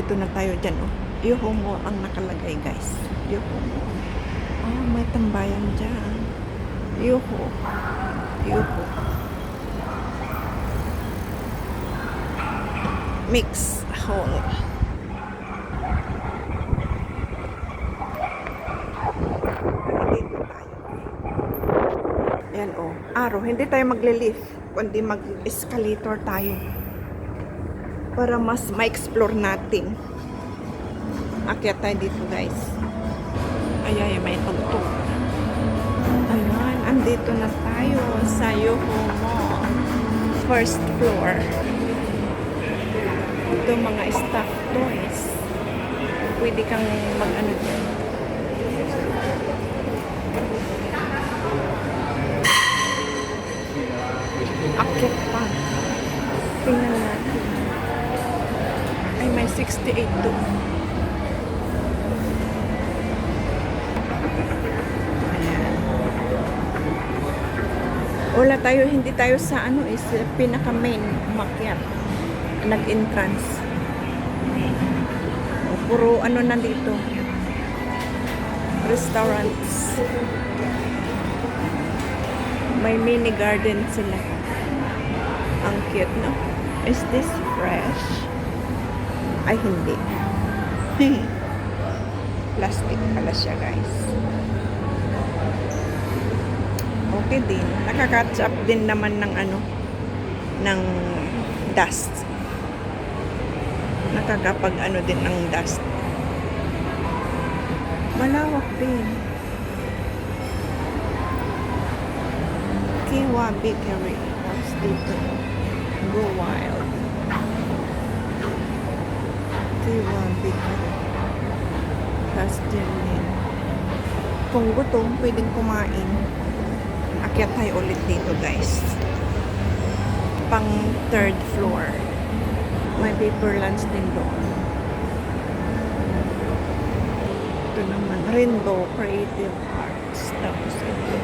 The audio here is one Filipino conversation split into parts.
Andito na tayo dyan, oh. Yoho Mall ang nakalagay, guys. Yoho Mall. Oh, may tambayan dyan. Yoho. Yoho. Mix Hall. Dito tayo. Yan, oh. Araw, hindi tayo magle-lift, kundi mag-escalator tayo. Para mas ma-explore natin. Akyat tayo dito, guys. Ay, may tugtog. Ayan, andito na tayo sa Yoho Mall. First floor. Ito mga stuffed toys. Pwede kang mag-ano dyan. Akyat pa. Tingnan natin. Ay, may 68 to. Wala tayo, hindi tayo sa ano, is pinaka main umakyat. Nag-entrance. O, puro ano nandito. Restaurants. May mini garden sila. Ang cute, no? Is this fresh? Ay, hindi. Plastic pala siya, guys. Okay din. Nakaka-catch up din naman ng ano, ng dust. Nakakapag ano din ng dust. Malawak din. Kiwa Bakery. What's dito? Go Wild. Kiwa Bakery. Pastelin. Kung gutom, pwedeng kumain. Akyat tayo ulit dito, guys. Pang third floor. May paper lunch din doon. Ito naman, Rainbow Creative Arts. Tapos ito.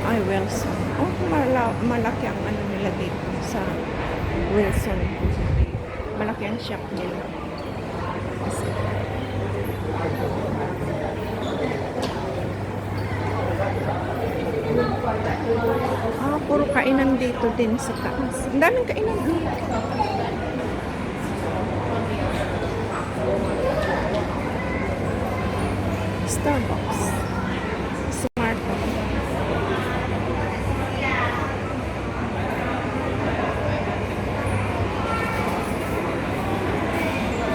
Ay, Wilson. Oh, malaki ang ano nila dito sa Wilson. Malaki ang shop nila. Puro kainan dito din sa taas. Ang daming kainan dito. Starbucks. Smarto.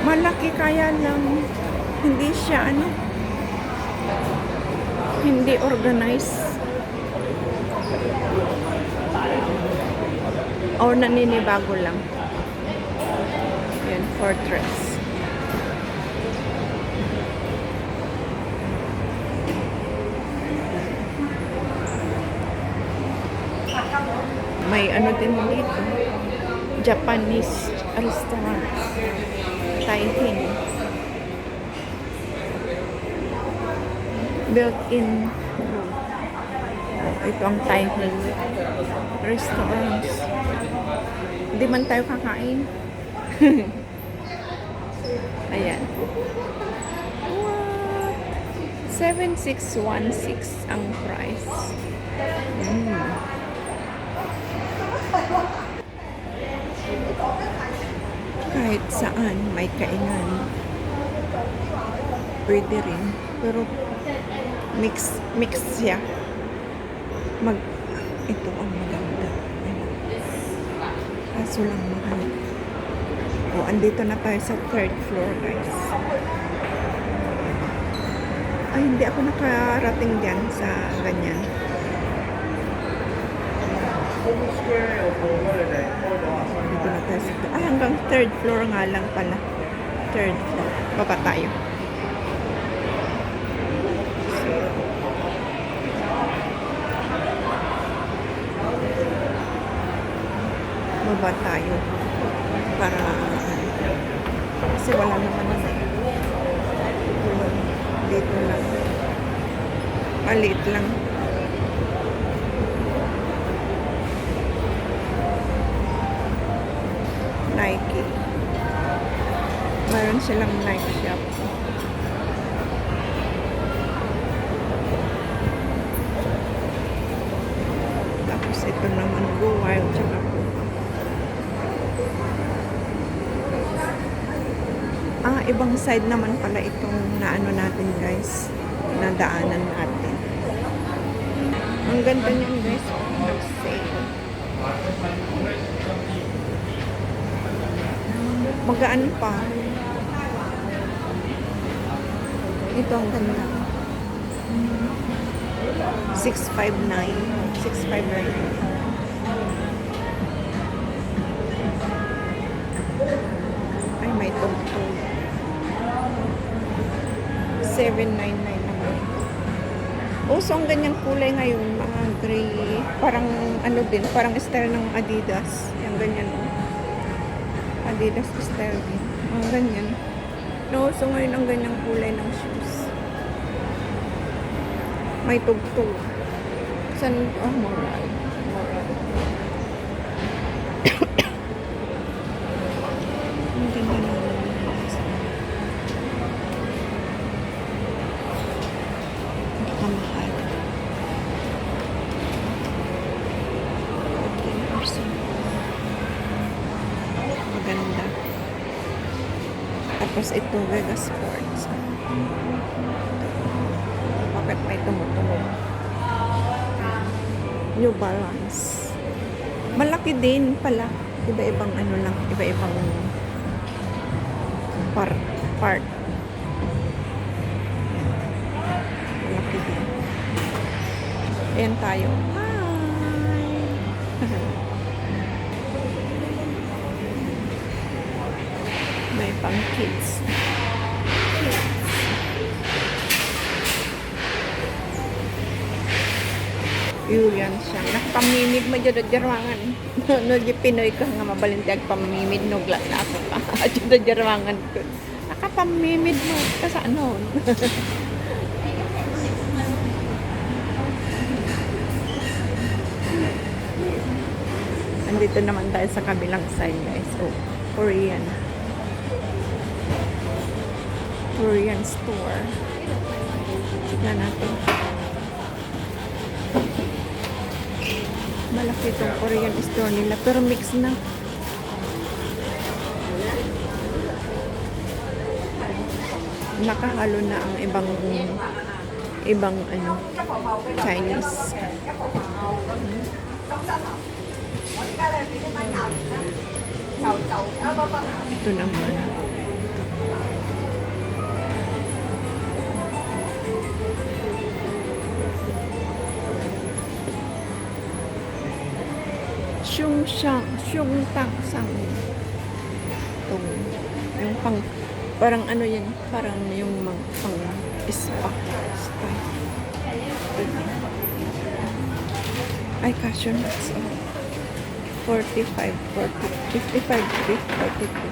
Malaki kaya lang hindi siya ano, hindi organized. Or naninibago lang. Yan, Fortress. May ano din dito. Japanese restaurant. Taihin. Built-in room. Ito ang Taihin. Restaurants. Hindi man tayo kakain. Ayan. What? 7,616 ang price. Kahit saan may kainan. Pwede rin. Pero mix siya. Ito ang maganda. Kaso lang mahal. Andito na tayo sa third floor, guys. Ay, hindi ako nakarating dyan sa ganyan. Dito na tayo sa hanggang third floor nga lang pala. Third floor. Baba tayo. Baba tayo para kasi wala naman na dito lang maliit lang. Nike Mayroon silang night shop. Tapos ito naman Go Wild tsaka po. Ibang side naman pala itong naano natin guys. Nadaanan natin. Ang ganda niyan guys. Nag-sale. Magaan pa. Ito ang ganda. 659. 659. Ay, may tugtog. 799 naman. Uso ang ganyang kulay ngayon, mga gray. Parang ano din, parang style ng Adidas. Yung ganyan. Adidas style din. Ang ganyan. Nauso ngayon ang ganyang kulay ng shoes. May tugtog. San? Moral. Ang ganda na. Kamahal. 14%. Maganda. Tapos ito, Vega Sports. Bakit may tumutunog? New Balance. Malaki din pala. Iba-ibang ano lang. Iba-ibang part. Malaki din. Ayan tayo. Hi! May pang kids. Yan siya. Nakapamimid mo dyan jarwangan. No, di Pinoy ka nga mabalintiag pamimid no glas na ako ka. At dyan jarwangan ko. Nakapamimid mo. Kasi ano? Andito naman tayo sa kabilang side guys. Oh, Korean store. Tignan natin. Malaki itong Korean store nila. Pero mix na. Nakahalo na ang ibang ano, Chinese. Ito naman. Shung tang sang. Ito. Yung pang, parang ano yan, parang yung pang spa style. Ay, cashew nuts. 45, 55, 42.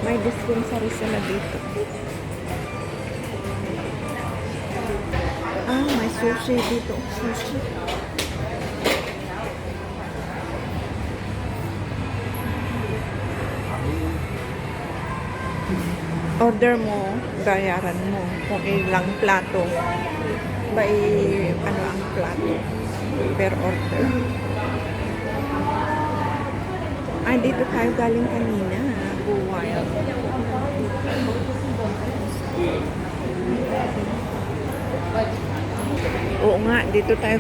May dispensary sila dito. May sushi dito. Sushi. Order mo, bayaran mo kung ilang plato. By ano ang plato per order. Dito tayo galing kanina. Go Wild. Oo nga, dito tayo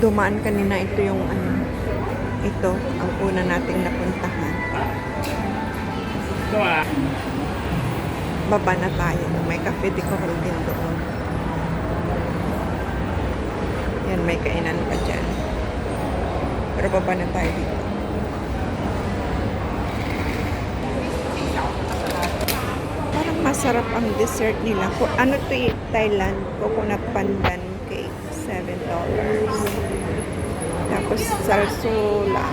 dumaan kanina. Ito yung ano, ito ang una nating napuntahan. Baba na tayo. May cafe de coral din doon. Yan, may kainan pa dyan. Pero baba na tayo dito. Parang masarap ang dessert nila. Ano to Thailand? Coconut pandan cake. $7. Tapos salsola.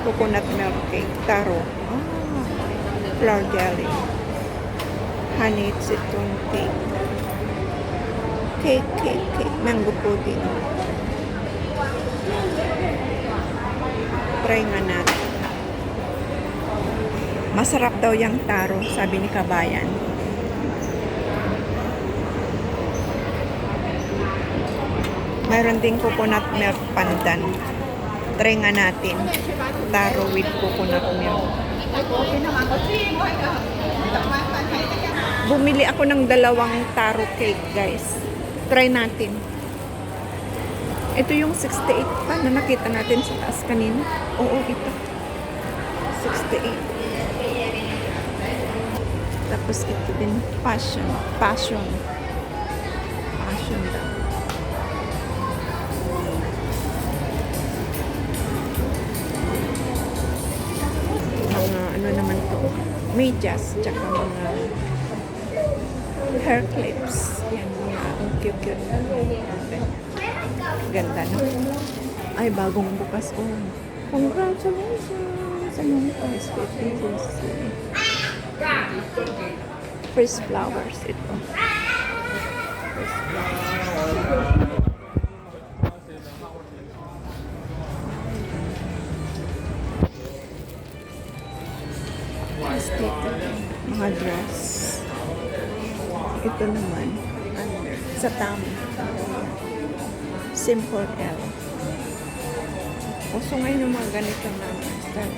Coconut milk cake. Taro. Flour jelly. Honey citron cake. Cake. Mango pudding. Try nga natin. Masarap daw yung taro, sabi ni Kabayan. Mayroon ding coconut milk pandan. Try nga natin. Taro with coconut milk. Bumili ako ng 2 taro cake, guys. Try natin. Ito yung 68 pa na nakita natin sa taas kanina. Oo, ito. 68. Tapos ito din, passion. Passion daw. Mga ano naman to, medyas, tsaka mga hair clips. Yan, mga cute. Ganda, no? Ay, bagong bukas. Oh, congratulations! Anong price ko? First flowers ito. First flowers. Tapos dito, mga dress. Ito naman, sa tama. Simple L. Uso ngayon yung mga ganito na style.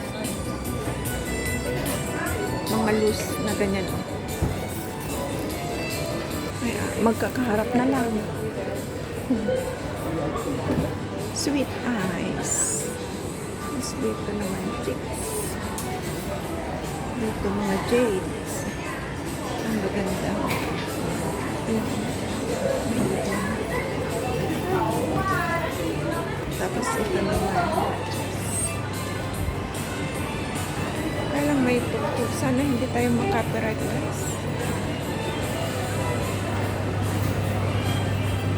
Mga loose na ganyan. Ay, magkakaharap na lang. Sweet eyes. Tapos dito naman chicks. Dito mga jades. Ang maganda. Tapos ito naman. Kailang may tuktok. Sana hindi tayo makapiright, guys.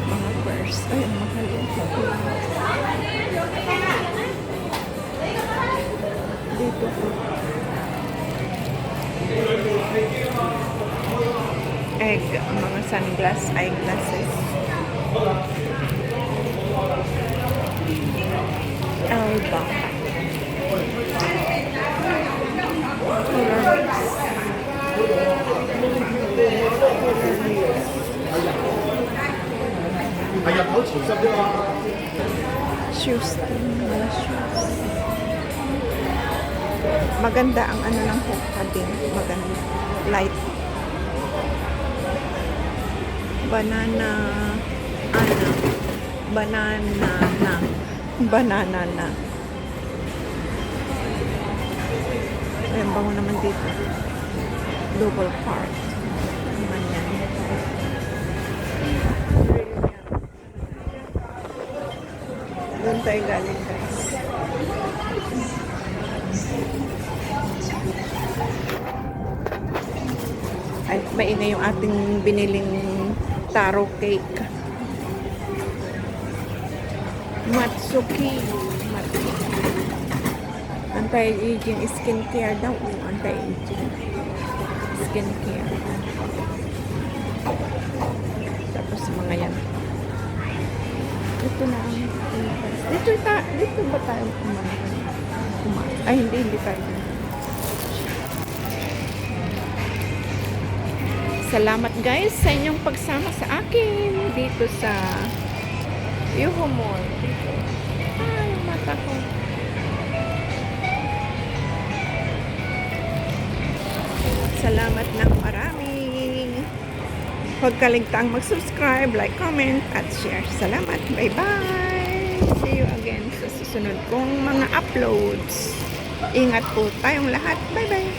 Mga purse. Ay, ang mahal yun. Dito po. Egg. Mga sunglass, eyeglasses. Alba. Shoes din, mga shoes. Maganda ang ano ng hookah din. Maganda. Light. Banana na. Ayan, bango naman dito. Double part. Naman yan. Doon tayo galing, guys. Ay, maingay yung ating biniling taro cake. Matsuki. Anti-aging skincare daw. Anti-aging skincare. Tapos mga yan. Ito na ang dito ba tayo kumain? Ay, hindi tayo. Salamat, guys, sa inyong pagsama sa akin dito sa Yuho Mall. Ay, mata ko. Salamat ng maraming. Huwag kaligtaang mag-subscribe, like, comment, at share. Salamat. Bye-bye. See you again sa susunod kong mga uploads. Ingat po tayong lahat. Bye-bye.